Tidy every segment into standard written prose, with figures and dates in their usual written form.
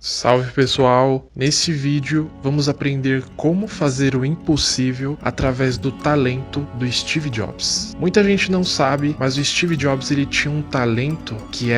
Salve pessoal! Nesse vídeo vamos aprender como fazer o impossível através do talento do Steve Jobs. Muita gente não sabe, mas o Steve Jobs ele tinha um talento que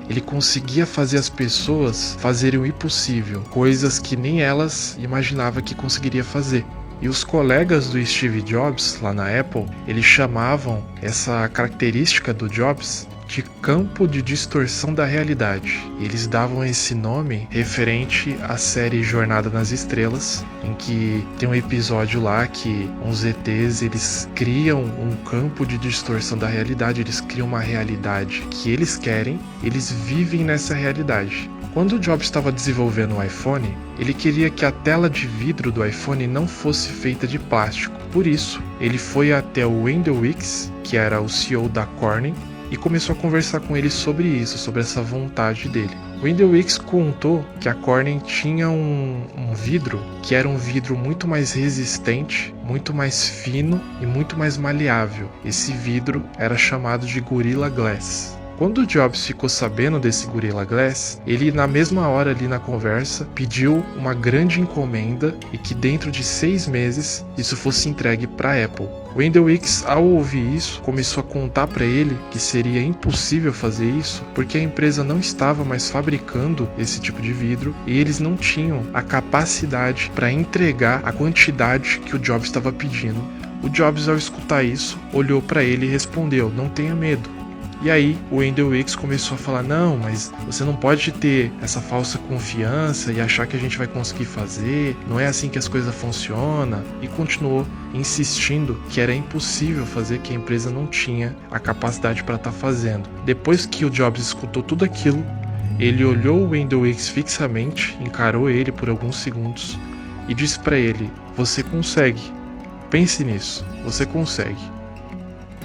ele conseguia fazer as pessoas fazerem o impossível, coisas que nem elas imaginavam que conseguiria fazer. E os colegas do Steve Jobs lá na Apple, eles chamavam essa característica do Jobs de campo de distorção da realidade. Eles davam esse nome referente à série Jornada nas Estrelas, em que tem um episódio lá que uns ETs eles criam um campo de distorção da realidade, eles criam uma realidade que eles querem, eles vivem nessa realidade. Quando o Jobs estava desenvolvendo o iPhone, ele queria que a tela de vidro do iPhone não fosse feita de plástico. Por isso, ele foi até o Wendell Weeks, que era o CEO da Corning, e começou a conversar com ele sobre isso, sobre essa vontade dele. O Wendell Weeks contou que a Corning tinha um vidro que era um vidro muito mais resistente, muito mais fino e muito mais maleável. Esse vidro era chamado de Gorilla Glass. Quando o Jobs ficou sabendo desse Gorilla Glass, ele na mesma hora ali na conversa pediu uma grande encomenda e que dentro de 6 meses isso fosse entregue para a Apple. O Wendell Weeks, ao ouvir isso, começou a contar para ele que seria impossível fazer isso porque a empresa não estava mais fabricando esse tipo de vidro e eles não tinham a capacidade para entregar a quantidade que o Jobs estava pedindo. O Jobs, ao escutar isso, olhou para ele e respondeu: "Não tenha medo." E aí o Wendell Weeks começou a falar: "Não, mas você não pode ter essa falsa confiança e achar que a gente vai conseguir fazer, não é assim que as coisas funcionam", e continuou insistindo que era impossível fazer, que a empresa não tinha a capacidade para estar fazendo. Depois que o Jobs escutou tudo aquilo, ele olhou o Wendell Weeks fixamente, encarou ele por alguns segundos e disse para ele: "Você consegue, pense nisso, você consegue."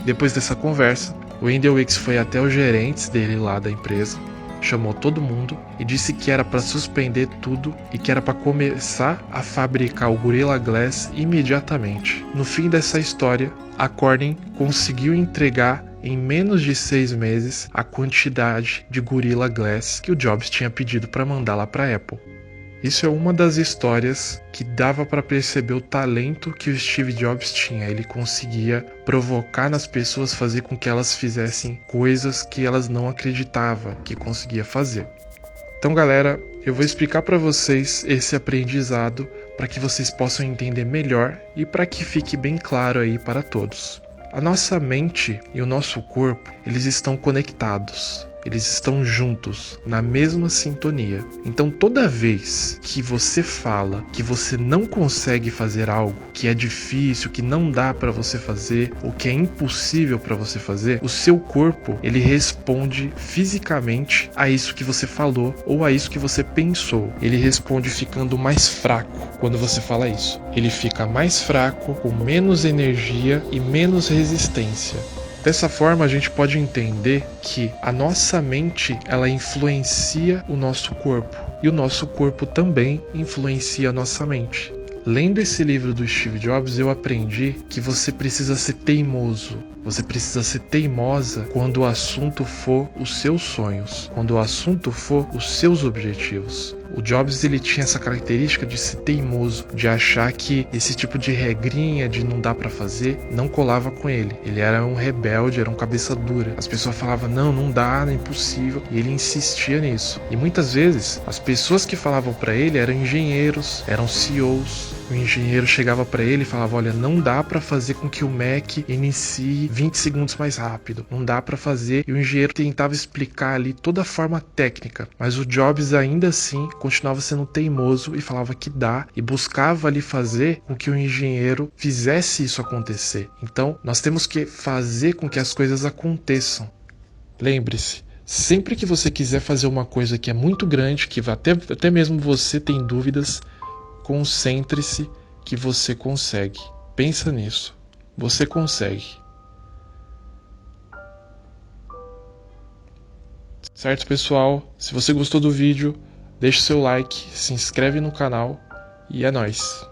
Depois dessa conversa, o Wendell Weeks foi até os gerentes dele lá da empresa, chamou todo mundo e disse que era para suspender tudo e que era para começar a fabricar o Gorilla Glass imediatamente. No fim dessa história, a Corning conseguiu entregar em menos de 6 meses a quantidade de Gorilla Glass que o Jobs tinha pedido para mandar lá para a Apple. Isso é uma das histórias que dava para perceber o talento que o Steve Jobs tinha. Ele conseguia provocar nas pessoas, fazer com que elas fizessem coisas que elas não acreditavam que conseguia fazer. Então, galera, eu vou explicar para vocês esse aprendizado para que vocês possam entender melhor e para que fique bem claro aí para todos. A nossa mente e o nosso corpo, eles estão conectados. Eles estão juntos, na mesma sintonia. Então toda vez que você fala que você não consegue fazer algo, que é difícil, que não dá para você fazer, ou que é impossível para você fazer, o seu corpo, ele responde fisicamente a isso que você falou ou a isso que você pensou. Ele responde ficando mais fraco quando você fala isso. Ele fica mais fraco, com menos energia e menos resistência. Dessa forma, a gente pode entender que a nossa mente, ela influencia o nosso corpo e o nosso corpo também influencia a nossa mente. Lendo esse livro do Steve Jobs, eu aprendi que você precisa ser teimoso. Você precisa ser teimosa quando o assunto for os seus sonhos, quando o assunto for os seus objetivos. O Jobs ele tinha essa característica de ser teimoso, de achar que esse tipo de regrinha de não dá pra fazer não colava com ele. Ele era um rebelde, era um cabeça dura. As pessoas falavam: não dá, é impossível, e ele insistia nisso. E muitas vezes as pessoas que falavam pra ele eram engenheiros, eram CEOs. O engenheiro chegava para ele e falava: "Olha, não dá para fazer com que o Mac inicie 20 segundos mais rápido. Não dá para fazer." E o engenheiro tentava explicar ali toda a forma técnica, mas o Jobs ainda assim continuava sendo teimoso e falava que dá e buscava ali fazer com que o engenheiro fizesse isso acontecer. Então, nós temos que fazer com que as coisas aconteçam. Lembre-se, sempre que você quiser fazer uma coisa que é muito grande, que até mesmo você tem dúvidas, concentre-se que você consegue. Pensa nisso. Você consegue. Certo, pessoal? Se você gostou do vídeo, deixe seu like, se inscreve no canal e é nóis.